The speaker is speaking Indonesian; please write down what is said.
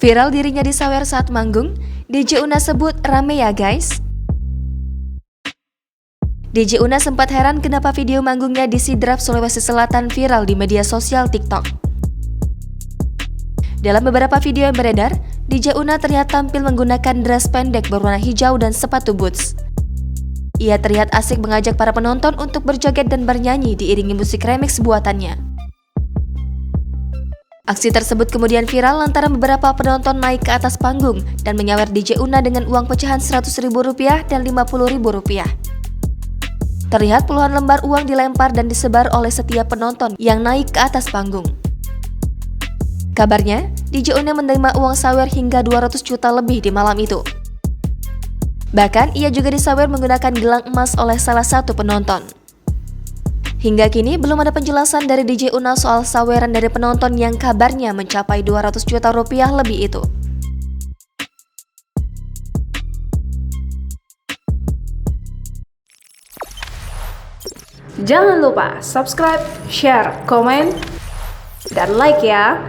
Viral dirinya disawer saat manggung, DJ Una sebut rame ya guys. DJ Una sempat heran kenapa video manggungnya di Sidrap, Sulawesi Selatan viral di media sosial TikTok. Dalam beberapa video yang beredar, DJ Una terlihat tampil menggunakan dress pendek berwarna hijau dan sepatu boots. Ia terlihat asik mengajak para penonton untuk berjoget dan bernyanyi diiringi musik remix buatannya. Aksi tersebut kemudian viral lantaran beberapa penonton naik ke atas panggung dan menyawer DJ Una dengan uang pecahan Rp100.000 dan Rp50.000. Terlihat puluhan lembar uang dilempar dan disebar oleh setiap penonton yang naik ke atas panggung. Kabarnya, DJ Una menerima uang sawer hingga 200 juta lebih di malam itu. Bahkan, ia juga disawer menggunakan gelang emas oleh salah satu penonton. Hingga kini belum ada penjelasan dari DJ Una soal saweran dari penonton yang kabarnya mencapai 200 juta rupiah lebih itu. Jangan lupa subscribe, share, komen, dan like ya.